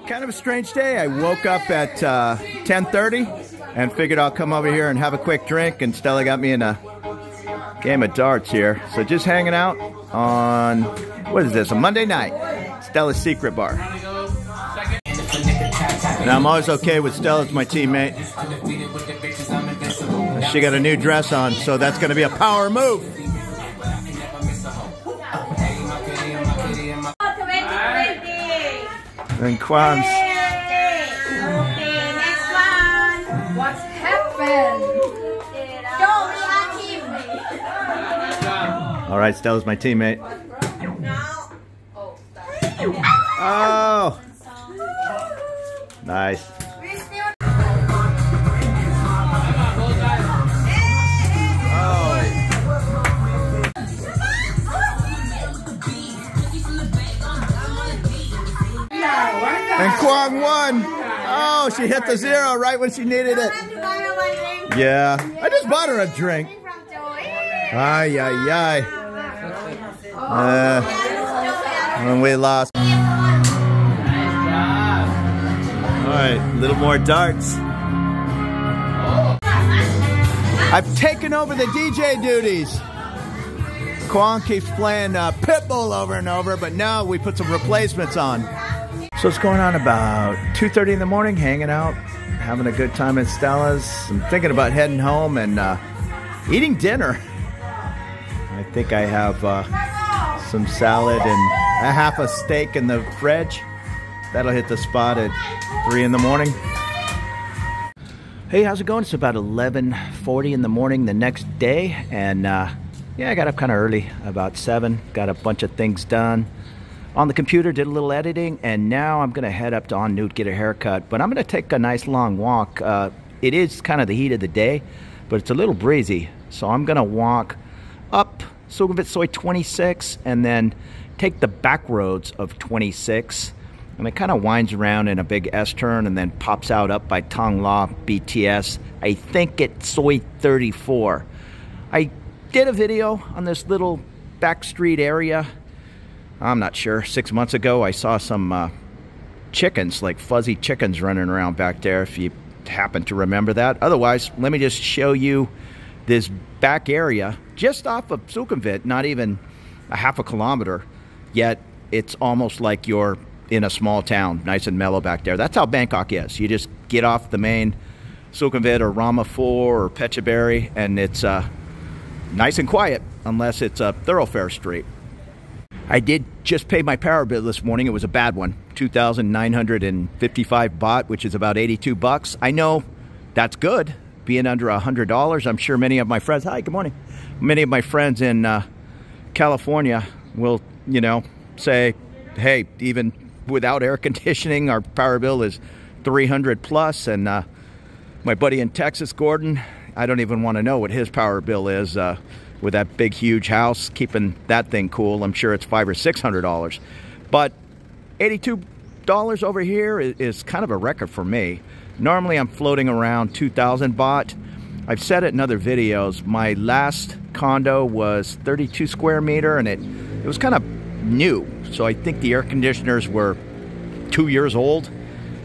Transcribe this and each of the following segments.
Kind of a strange day. I woke up at 10:30 and figured I'll come over here and have a quick drink, and Stella got me in a game of darts here. So just hanging out on, what is this, a Monday night, Stella's Secret Bar. And I'm always okay with Stella as my teammate. She got a new dress on, so that's going to be a power move. And Quam's. Okay, next one. What's happened? All right, Stella's my teammate. Oh, nice. And Kwang won. Oh, she hit the zero right when she needed it. Yeah, I just bought her a drink. Ay, ay, ay. And we lost. All right, a little more darts. I've taken over the DJ duties. Kwang keeps playing Pitbull over and over, but now we put some replacements on. So it's going on about 2:30 in the morning, hanging out, having a good time at Stella's. I'm thinking about heading home and eating dinner. I think I have some salad and a half a steak in the fridge. That'll hit the spot at 3 in the morning. Hey, how's it going? It's about 11:40 in the morning the next day, and yeah, I got up kind of early, about 7. Got a bunch of things done on the computer, did a little editing, and now I'm gonna head up to En Newt, get a haircut. But I'm gonna take a nice long walk. It is kind of the heat of the day, but it's a little breezy. So I'm gonna walk up Sukhumvit Soi 26 and then take the back roads of 26. And it kind of winds around in a big S-turn and then pops out up by Thong La BTS. I think it's Soi 34. I did a video on this little back street area. I'm not sure. 6 months ago, I saw some chickens, like fuzzy chickens running around back there, if you happen to remember that. Otherwise, let me just show you this back area just off of Sukhumvit, not even a half a kilometer, yet it's almost like you're in a small town, nice and mellow back there. That's how Bangkok is. You just get off the main Sukhumvit or Rama 4 or Phetchaburi, and it's nice and quiet, unless it's a thoroughfare street. I did just pay my power bill this morning. It was a bad one, 2,955 baht, which is about 82 bucks. I know that's good, being under $100. I'm sure many of my friends, hi, good morning. Many of my friends in California will, you know, say, hey, even without air conditioning, our power bill is 300 plus. And my buddy in Texas, Gordon, I don't even want to know what his power bill is. With that big, huge house, keeping that thing cool, I'm sure it's $500 or $600. But $82 over here is kind of a record for me. Normally, I'm floating around 2,000 baht. I've said it in other videos. My last condo was 32 square meter, and it was kind of new. So I think the air conditioners were 2 years old,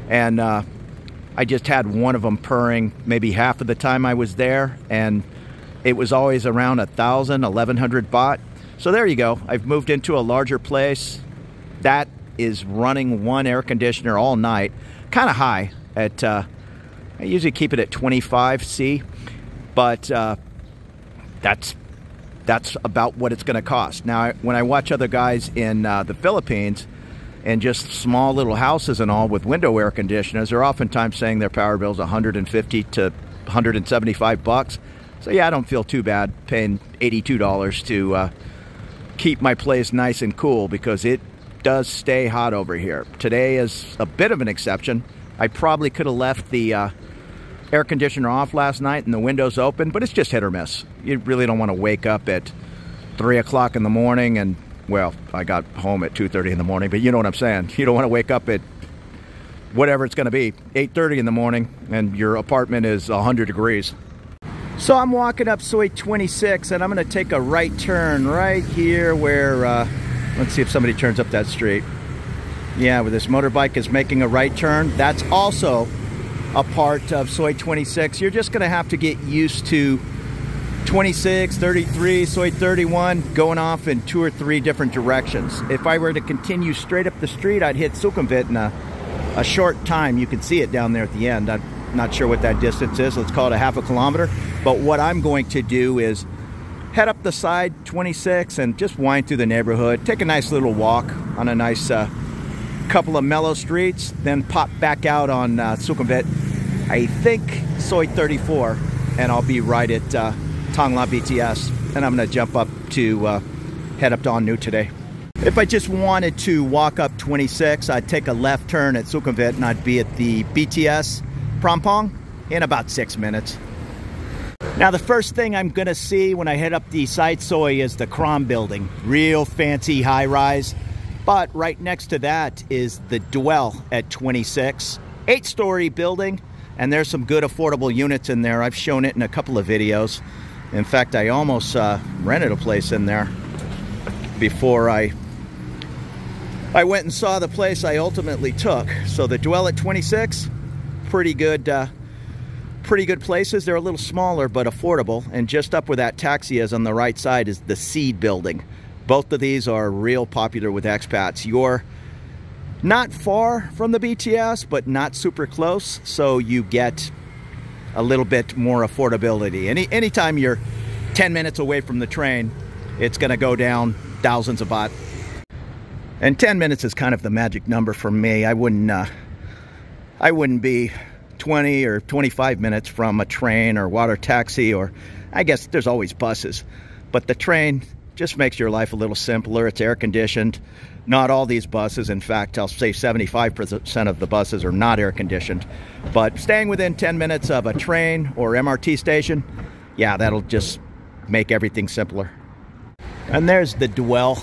and I just had one of them purring maybe half of the time I was there, and it was always around 1,000, 1,100 baht. So there you go. I've moved into a larger place. That is running one air conditioner all night. Kind of high. At I usually keep it at 25 C, but that's about what it's going to cost. Now, when I watch other guys in the Philippines and just small little houses and all with window air conditioners, they're oftentimes saying their power bill's 150 to 175 bucks. So yeah, I don't feel too bad paying $82 to keep my place nice and cool, because it does stay hot over here. Today is a bit of an exception. I probably could have left the air conditioner off last night and the windows open, but it's just hit or miss. You really don't want to wake up at 3 o'clock in the morning and, well, I got home at 2:30 in the morning, but you know what I'm saying. You don't want to wake up at whatever it's going to be, 8:30 in the morning, and your apartment is 100 degrees. So I'm walking up Soi 26, and I'm going to take a right turn right here where, let's see if somebody turns up that street. Yeah, where this motorbike is making a right turn. That's also a part of Soi 26. You're just gonna have to get used to 26, 33, Soi 31 going off in 2 or 3 different directions. If I were to continue straight up the street, I'd hit Sukhumvit in a short time. You can see it down there at the end. I'm not sure what that distance is. Let's call it a half a kilometer. But what I'm going to do is head up the side 26 and just wind through the neighborhood, take a nice little walk on a nice couple of mellow streets, then pop back out on Sukhumvit, I think Soi 34, and I'll be right at Thang La BTS, and I'm going to jump up to head up to On Nu today. If I just wanted to walk up 26, I'd take a left turn at Sukhumvit and I'd be at the BTS Prompong in about 6 minutes. Now the first thing I'm going to see when I head up the side Soi is the Krom building. Real fancy high-rise. But right next to that is the Dwell at 26. 8-story building, and there's some good affordable units in there. I've shown it in a couple of videos. In fact, I almost rented a place in there before I went and saw the place I ultimately took. So the Dwell at 26, pretty good places. They're a little smaller but affordable. And just up where that taxi is on the right side is the Seed building. Both of these are real popular with expats. You're not far from the BTS, but not super close, so you get a little bit more affordability. Anytime you're 10 minutes away from the train, it's gonna go down thousands of baht. And 10 minutes is kind of the magic number for me. I wouldn't be 20 or 25 minutes from a train or water taxi, or I guess there's always buses. But the train just makes your life a little simpler. It's air conditioned. Not all these buses, in fact, I'll say 75% of the buses are not air conditioned. But staying within 10 minutes of a train or MRT station, yeah, that'll just make everything simpler. And there's the Dwell.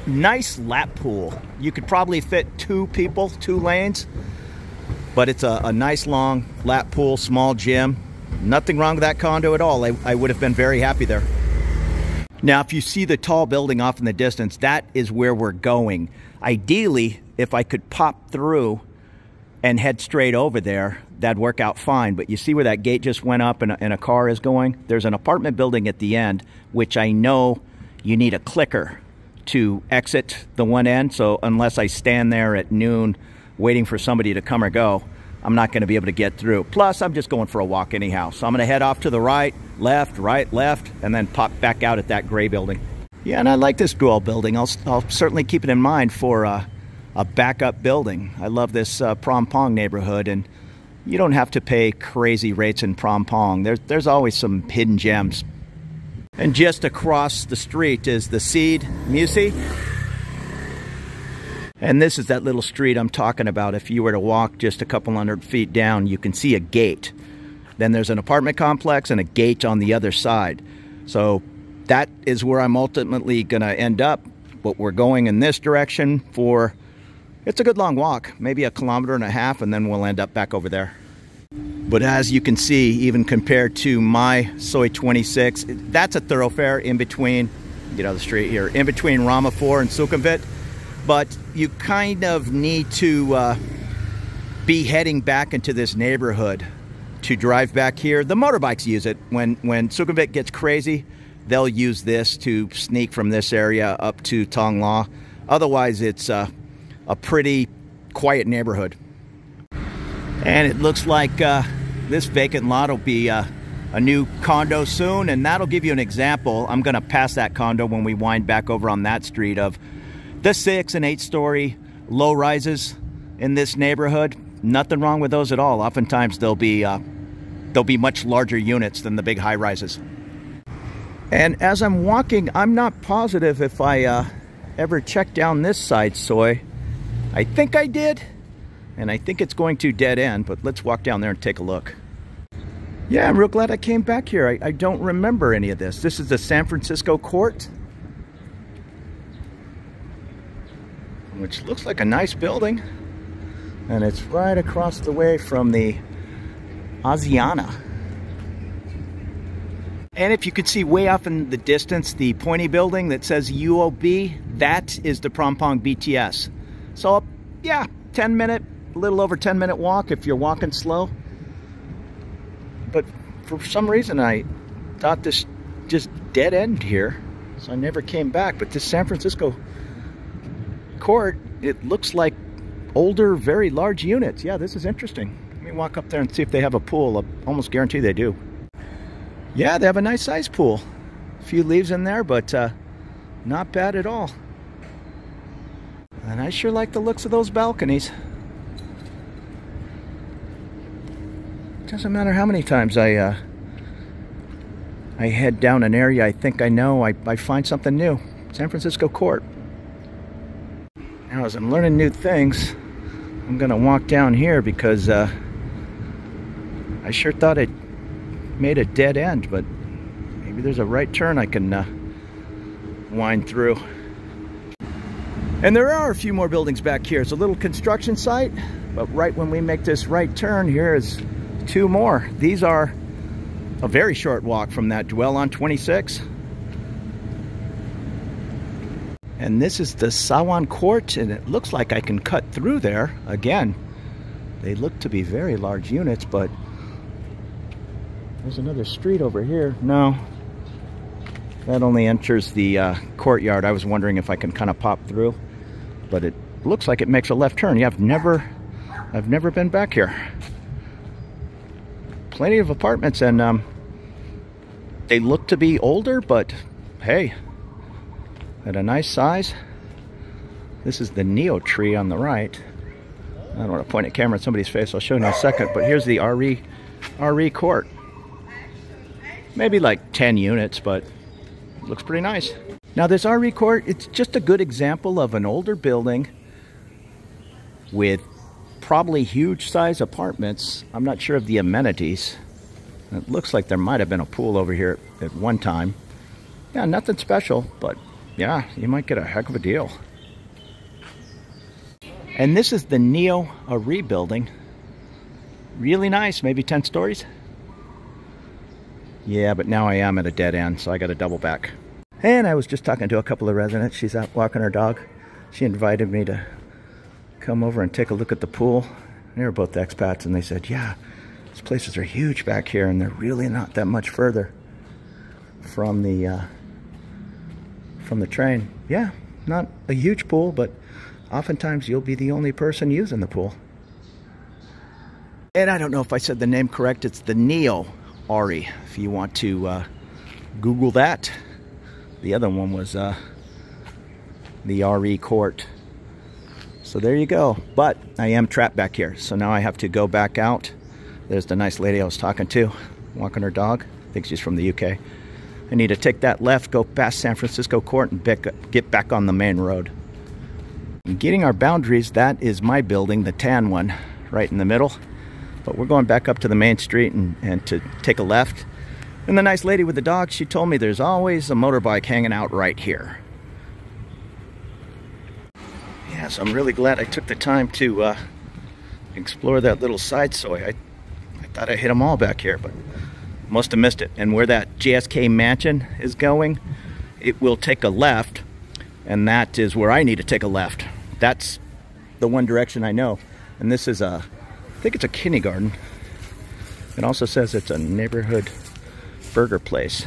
Nice lap pool. You could probably fit 2 people, 2 lanes. But it's a nice long lap pool, small gym. Nothing wrong with that condo at all. I would have been very happy there. Now, if you see the tall building off in the distance, that is where we're going. Ideally, if I could pop through and head straight over there, that'd work out fine. But you see where that gate just went up and a car is going? There's an apartment building at the end, which I know you need a clicker to exit the one end. So unless I stand there at noon waiting for somebody to come or go, I'm not going to be able to get through. Plus, I'm just going for a walk anyhow. So I'm going to head off to the right, left, and then pop back out at that gray building. Yeah, and I like this Dwell building. I'll certainly keep it in mind for a backup building. I love this Prompong neighborhood, and you don't have to pay crazy rates in Prompong. There's always some hidden gems. And just across the street is the Seed Musi. And this is that little street I'm talking about. If you were to walk just a couple hundred feet down, you can see a gate. Then there's an apartment complex and a gate on the other side. So that is where I'm ultimately going to end up. But we're going in this direction for, it's a good long walk, maybe 1.5 kilometers, and then we'll end up back over there. But as you can see, even compared to my Soi 26, that's a thoroughfare in between, get out of the street here, in between Ramapur and Sukhumvit. But you kind of need to be heading back into this neighborhood to drive back here. The motorbikes use it. When Sukhumvit gets crazy, they'll use this to sneak from this area up to Thang La. Otherwise, it's a pretty quiet neighborhood. And it looks like this vacant lot will be a new condo soon, and that'll give you an example. I'm going to pass that condo when we wind back over on that street of the 6- and 8-story low rises in this neighborhood. Nothing wrong with those at all. Oftentimes they'll be much larger units than the big high rises. And as I'm walking, I'm not positive if I ever checked down this side Soi. I think I did, and I think it's going to dead end, but let's walk down there and take a look. Yeah, I'm real glad I came back here. I don't remember any of this. This is the San Francisco Court, which looks like a nice building. And it's right across the way from the Asiana. And if you could see way off in the distance, the pointy building that says UOB, that is the Prompong BTS. So yeah, 10-minute, a little over 10-minute walk if you're walking slow. But for some reason I thought this just dead end here, so I never came back. But this San Francisco court, it looks like older, very large units. Yeah, this is interesting. Let me walk up there and see if they have a pool. I almost guarantee they do. Yeah, they have a nice size pool. A few leaves in there, but not bad at all. And I sure like the looks of those balconies. Doesn't matter how many times I head down an area I think I know, I find something new. San Francisco Court. Now, as I'm learning new things, I'm gonna walk down here because I sure thought it made a dead end, but maybe there's a right turn I can wind through. And there are a few more buildings back here. It's a little construction site, but right when we make this right turn, here is 2 more. These are a very short walk from that dwell on 26. And this is the Sawan Court, and it looks like I can cut through there. Again, they look to be very large units, but there's another street over here. No, that only enters the courtyard. I was wondering if I can kind of pop through, but it looks like it makes a left turn. Yeah, I've never been back here. Plenty of apartments, and they look to be older, but hey, at a nice size. This is the Neo tree on the right. I don't want to point a camera at somebody's face. I'll show you in a second, but here's the RE court. Maybe like 10 units, but it looks pretty nice. Now this RE court, it's just a good example of an older building with probably huge size apartments. I'm not sure of the amenities. It looks like there might have been a pool over here at one time. Yeah, nothing special, but yeah, you might get a heck of a deal. And this is the Neo RE building. Really nice, maybe 10 stories. Yeah, but now I am at a dead end, so I got to double back. And I was just talking to a couple of residents. She's out walking her dog. She invited me to come over and take a look at the pool. They were both expats, and they said, yeah, these places are huge back here, and they're really not that much further from the train. Yeah, not a huge pool, but oftentimes you'll be the only person using the pool. And I don't know if I said the name correct. It's the Neo RE, if you want to Google that. The other one was the RE court. So there you go. But I am trapped back here, so now I have to go back out. There's the nice lady I was talking to, walking her dog. I think she's from the UK. I need to take that left, go past San Francisco Court, and get back on the main road. And getting our boundaries, that is my building, the tan one, right in the middle. But we're going back up to the main street and to take a left. And the nice lady with the dog, she told me there's always a motorbike hanging out right here. Yeah, so I'm really glad I took the time to explore that little side soy. I thought I hit them all back here, but must have missed it. And where that JSK mansion is going, it will take a left, and that is where I need to take a left. That's the one direction I know. And this is I think it's a kindergarten. It also says it's a neighborhood burger place.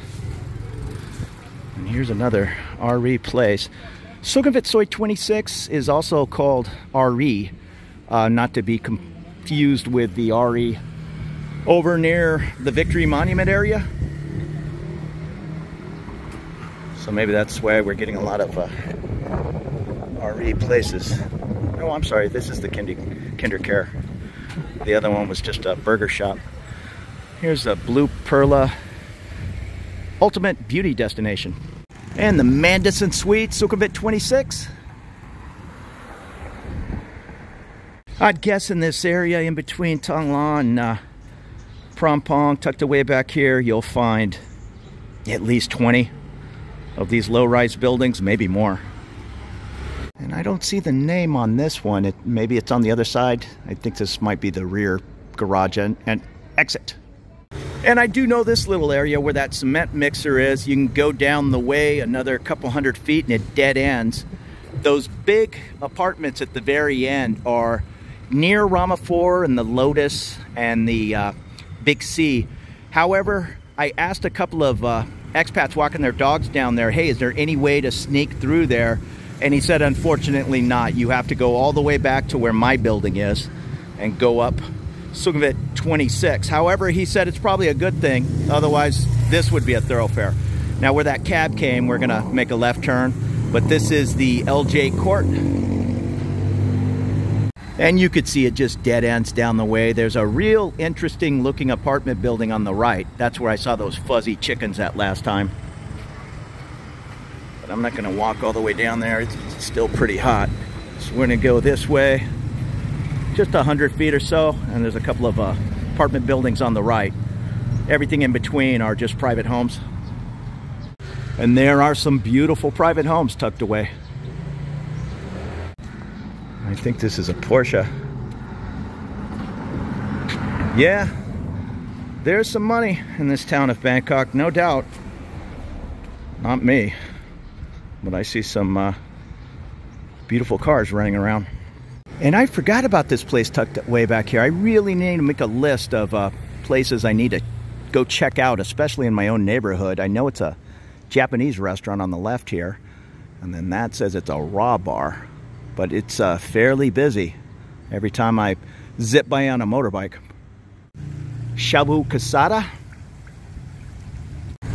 And here's another RE place. Sukhumvit Soi 26 is also called RE, not to be confused with the RE over near the Victory Monument area. So maybe that's why we're getting a lot of RE places. Oh, I'm sorry, this is the Kinder Care. The other one was just a burger shop. Here's the Blue Perla Ultimate Beauty Destination. And the Mandison Suite, Sukhumvit 26. I'd guess in this area in between Tongla and Prompong, tucked away back here, you'll find at least 20 of these low-rise buildings, maybe more. And I don't see the name on this one. Maybe it's on the other side. I think this might be the rear garage and exit. And I do know this little area where that cement mixer is. You can go down the way another couple hundred feet and it dead ends. those big apartments at the very end are near Ramapur and the Lotus and the Big C. However, I asked a couple of expats walking their dogs down there, hey, is there any way to sneak through there? And he said, unfortunately not. You have to go all the way back to where my building is and go up Sukhumvit 26. However, he said it's probably a good thing. Otherwise, this would be a thoroughfare. Now, where that cab came, we're gonna make a left turn, but this is the LJ Court. And you could see it just dead ends down the way. There's a real interesting looking apartment building on the right. That's where I saw those fuzzy chickens at last time. But I'm not gonna walk all the way down there. It's still pretty hot. So we're gonna go this way, just 100 feet or so, and there's a couple of apartment buildings on the right. Everything in between are just private homes. And there are some beautiful private homes tucked away. I think this is a Porsche. Yeah, there's some money in this town of Bangkok, no doubt. Not me, but I see some beautiful cars running around. And I forgot about this place tucked way back here. I really need to make a list of places I need to go check out, especially in my own neighborhood. I know it's a Japanese restaurant on the left here, and then that says it's a raw bar, but it's fairly busy every time I zip by on a motorbike. Shabu Kasada.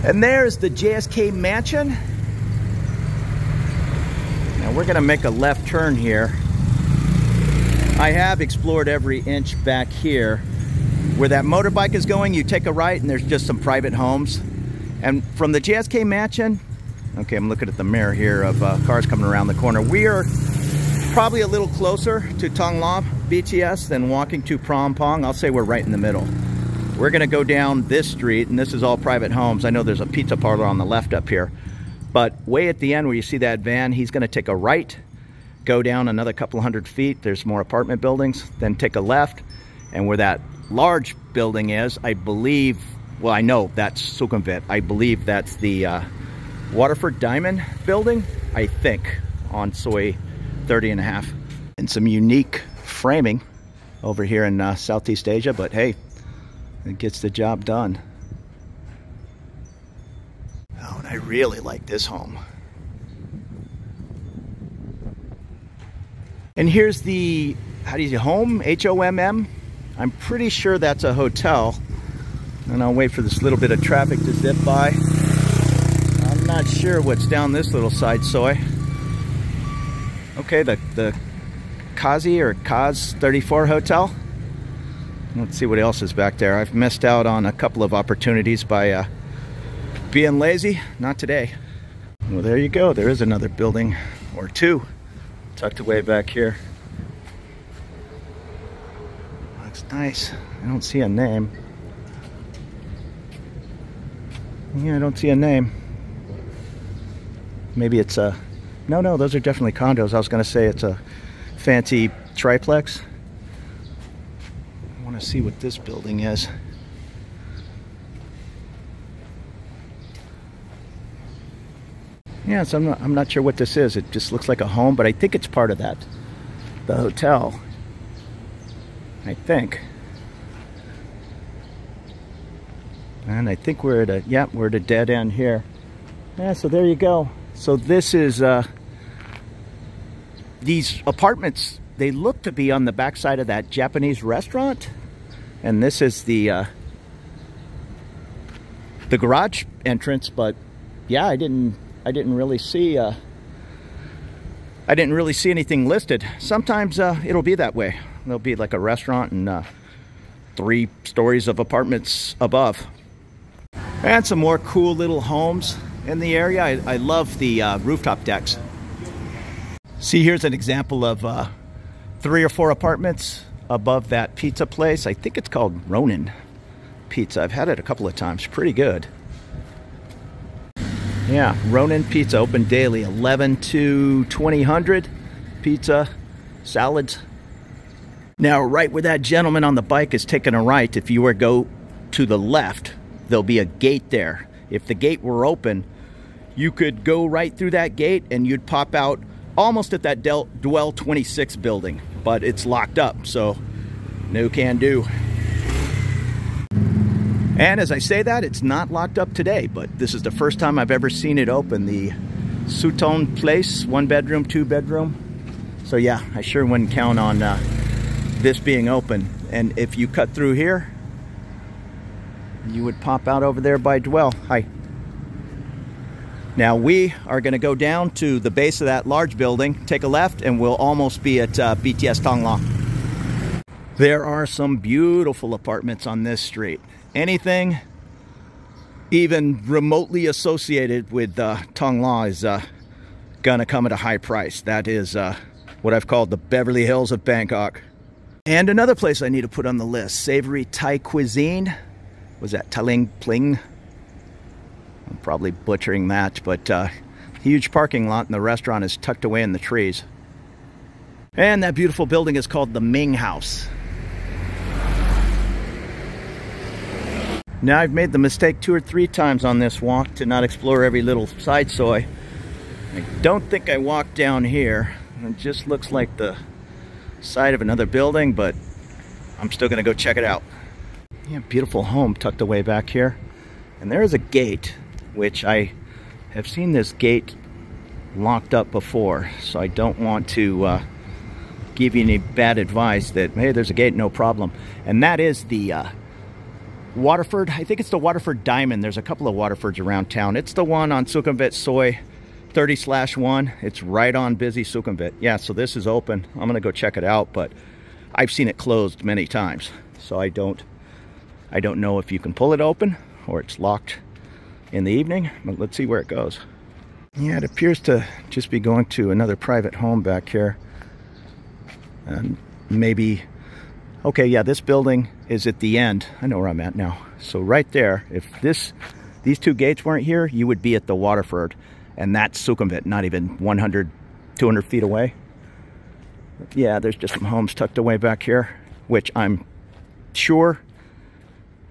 And there's the JSK mansion. Now we're gonna make a left turn here. I have explored every inch back here. Where that motorbike is going, you take a right and there's just some private homes. And from the JSK mansion, okay, I'm looking at the mirror here of cars coming around the corner. We are probably a little closer to Tonglam BTS than walking to Phrom Phong. I'll say we're right in the middle. We're gonna go down this street, and this is all private homes. I know there's a pizza parlor on the left up here, but way at the end where you see that van, he's gonna take a right, go down another couple 100 feet, there's more apartment buildings, then take a left, and where that large building is, I believe, well, I know that's Sukhumvit. I believe that's the Waterford Diamond building, I think, on Soi 30.5. And some unique framing over here in Southeast Asia, but hey, it gets the job done. Oh, and I really like this home. And here's the, how do you say, home? H-O-M-M? I'm pretty sure that's a hotel. And I'll wait for this little bit of traffic to zip by. I'm not sure what's down this little side soy. Okay, the Kazi or Kaz 34 hotel. Let's see what else is back there. I've missed out on a couple of opportunities by being lazy. Not today. Well, there you go. There is another building or two tucked away back here. Looks nice. I don't see a name. Yeah, I don't see a name. Maybe it's a... No, those are definitely condos. I was going to say it's a fancy triplex. I want to see what this building is. Yeah, so I'm not sure what this is. It just looks like a home, but I think it's part of that. The hotel. I think. And I think we're at a, yeah, we're at a dead end here. Yeah, so there you go. So this is, these apartments, they look to be on the backside of that Japanese restaurant. And this is the garage entrance, but yeah, I didn't really see anything listed. Sometimes it'll be that way. There'll be like a restaurant and 3 stories of apartments above. And some more cool little homes in the area. I love the rooftop decks. See, here's an example of 3 or 4 apartments above that pizza place. I think it's called Ronin Pizza. I've had it a couple of times. Pretty good. Yeah, Ronin Pizza, open daily, 11 to 2000. Pizza, salads. Now, right where that gentleman on the bike is taking a right, if you were to go to the left, there'll be a gate there. If the gate were open, you could go right through that gate and you'd pop out almost at that Dwell 26 building, but it's locked up, so no can do. And as I say that, it's not locked up today, but this is the first time I've ever seen it open. The Sutton Place, 1 bedroom, 2 bedroom. So yeah, I sure wouldn't count on this being open. And if you cut through here, you would pop out over there by Dwell. Hi. Now we are going to go down to the base of that large building, take a left, and we'll almost be at BTS Thong Lo. There are some beautiful apartments on this street. Anything even remotely associated with Thong Lo is gonna come at a high price. That is what I've called the Beverly Hills of Bangkok. And another place I need to put on the list, savory Thai cuisine. Was that Taling Pling? I'm probably butchering that, but huge parking lot, and the restaurant is tucked away in the trees. And that beautiful building is called the Ming House. Now I've made the mistake 2 or 3 times on this walk to not explore every little side soy. I don't think I walked down here. It just looks like the side of another building, but I'm still gonna go check it out. Yeah, beautiful home tucked away back here. And there is a gate, which I have seen this gate locked up before, so I don't want to give you any bad advice that, hey, there's a gate, no problem. And that is the Waterford, I think it's the Waterford Diamond. There's a couple of Waterfords around town. It's the one on Sukhumvit Soi 30/1. It's right on busy Sukhumvit. Yeah, so this is open. I'm gonna go check it out, but I've seen it closed many times. So I don't know if you can pull it open or it's locked in the evening, but let's see where it goes. Yeah, it appears to just be going to another private home back here. And maybe, okay, yeah, this building is at the end. I know where I'm at now. So right there, if these 2 gates weren't here, you would be at the Waterford. And that's Sukhumvit, not even 100, 200 feet away. Yeah, there's just some homes tucked away back here, which I'm sure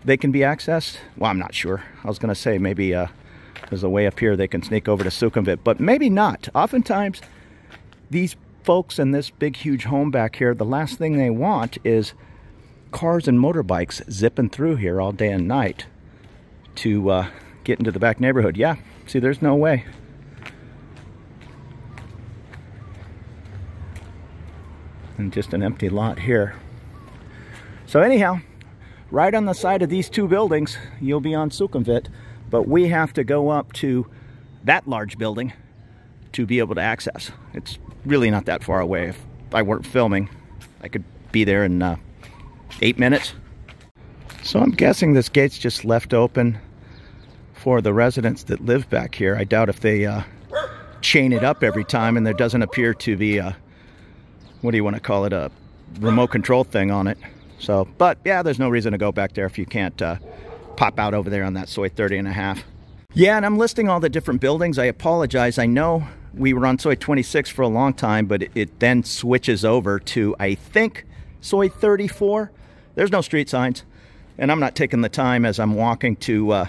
they can be accessed. Well, I'm not sure. I was gonna say maybe there's a way up here they can sneak over to Sukhumvit, but maybe not. Oftentimes, these folks in this big, huge home back here, the last thing they want is cars and motorbikes zipping through here all day and night to get into the back neighborhood. Yeah, see, there's no way. And just an empty lot here. So anyhow, right on the side of these 2 buildings, you'll be on Sukhumvit, but we have to go up to that large building to be able to access. It's really not that far away. If I weren't filming, I could be there in 8 minutes. So I'm guessing this gate's just left open for the residents that live back here. I doubt if they chain it up every time, and there doesn't appear to be a, what do you want to call it, a remote control thing on it. So, but yeah, there's no reason to go back there if you can't pop out over there on that Soi 30.5. Yeah, and I'm listing all the different buildings. I apologize. I know we were on Soi 26 for a long time, but it then switches over to, I think, Soi 34. There's no street signs, and I'm not taking the time as I'm walking to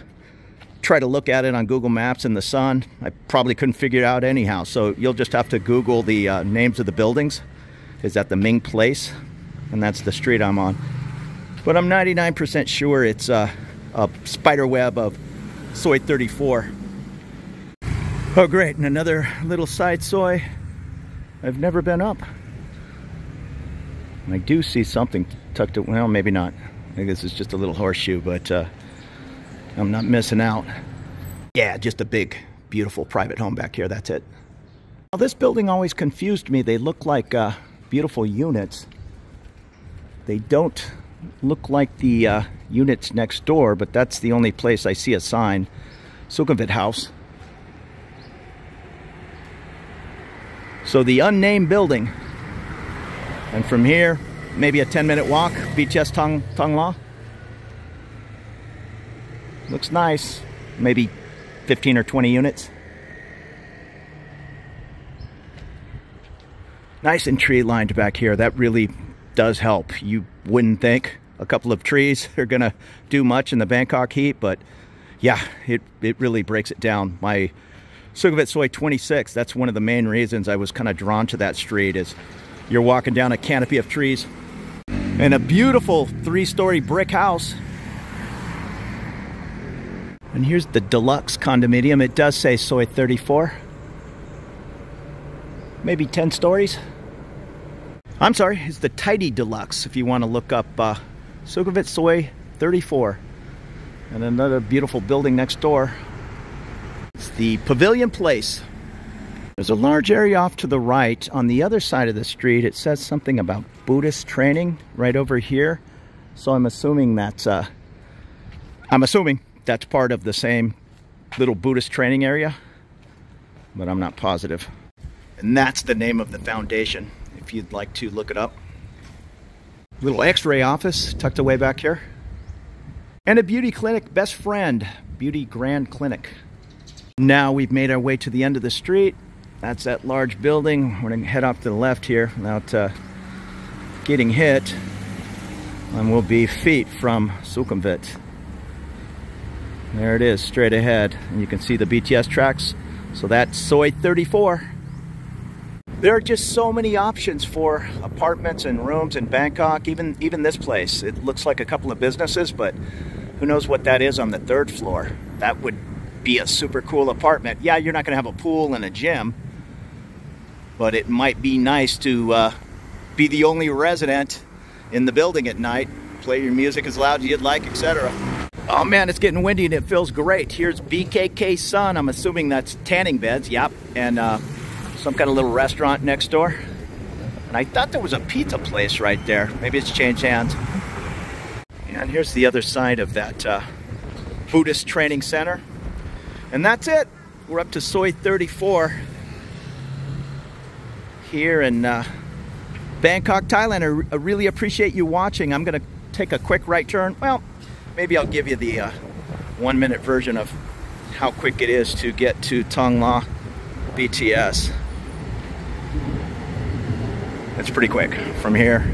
try to look at it on Google Maps in the sun. I probably couldn't figure it out anyhow, so you'll just have to Google the names of the buildings. Is that the Ming Place? And that's the street I'm on. But I'm 99% sure it's a spider web of Soi 34. Oh great, and another little side Soi. I've never been up. I do see something tucked away. Well, maybe not. I think this is just a little horseshoe, but I'm not missing out. Yeah, just a big, beautiful private home back here, that's it. Now, this building always confused me. They look like beautiful units. They don't look like the units next door, but that's the only place I see a sign. Sukhumvit House. So the unnamed building. And from here, maybe a 10-minute walk, BTS Thong Lo. Looks nice. Maybe 15 or 20 units. Nice and tree lined back here. That really does help. You wouldn't think a couple of trees are gonna do much in the Bangkok heat, but yeah, it really breaks it down. My Sukhumvit Soi 26. That's one of the main reasons I was kind of drawn to that street, is you're walking down a canopy of trees and a beautiful 3-story brick house. And here's the deluxe condominium. It does say Soi 34. Maybe 10 stories. I'm sorry, it's the tidy deluxe if you want to look up Sukhumvit Soi 34. And another beautiful building next door. It's the Pavilion Place. There's a large area off to the right. On the other side of the street, it says something about Buddhist training right over here. So I'm assuming that's part of the same little Buddhist training area, but I'm not positive. And that's the name of the foundation, if you'd like to look it up. Little x-ray office tucked away back here. And a beauty clinic, Best Friend Beauty Grand Clinic. Now we've made our way to the end of the street. That's that large building. We're gonna head off to the left here without getting hit. And we'll be feet from Sukhumvit. There it is, straight ahead. And you can see the BTS tracks. So that's Soi 34. There are just so many options for apartments and rooms in Bangkok, even this place. It looks like a couple of businesses, but who knows what that is on the 3rd floor. That would be a super cool apartment. Yeah, you're not gonna have a pool and a gym, but it might be nice to be the only resident in the building at night, play your music as loud as you'd like, etc. Oh man, it's getting windy and it feels great. Here's BKK Sun. I'm assuming that's tanning beds, yep, and some kind of little restaurant next door. And I thought there was a pizza place right there. Maybe it's changed hands. And here's the other side of that Buddhist training center. And that's it. We're up to Soi 34 here in Bangkok, Thailand. I really appreciate you watching. I'm gonna take a quick right turn. Well, maybe I'll give you the 1-minute version of how quick it is to get to Thong La BTS. It's pretty quick from here.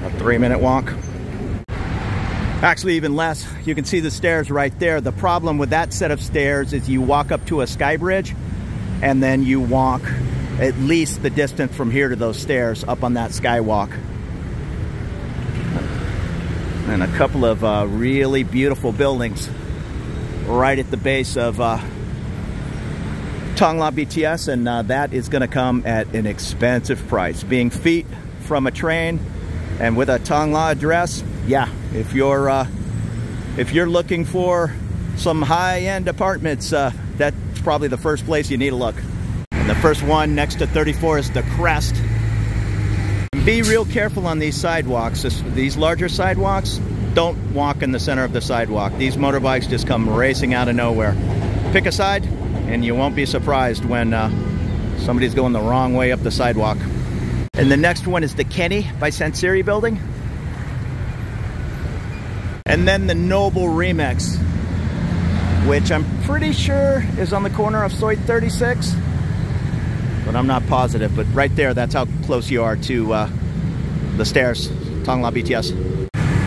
A 3-minute walk. Actually, even less. You can see the stairs right there. The problem with that set of stairs is you walk up to a sky bridge and then you walk at least the distance from here to those stairs up on that skywalk. And a couple of really beautiful buildings right at the base of Thong La BTS, and that is going to come at an expensive price. Being feet from a train and with a Thong La address, yeah, if you're looking for some high-end apartments, that's probably the first place you need to look. And the first one next to 34 is the Crest. Be real careful on these sidewalks. These larger sidewalks, don't walk in the center of the sidewalk. These motorbikes just come racing out of nowhere. Pick a side, and you won't be surprised when somebody's going the wrong way up the sidewalk. And the next one is the Kenny by Sansiri building. And then the Noble Remix, which I'm pretty sure is on the corner of Soi 36. But I'm not positive. But right there, that's how close you are to the stairs, Thong La BTS.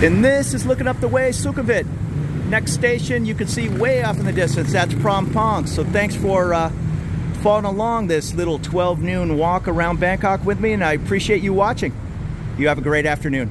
And this is looking up the way, Sukhumvit. Next station, you can see way off in the distance, that's Phrom Phong. So thanks for following along this little 12 noon walk around Bangkok with me, and I appreciate you watching. You have a great afternoon.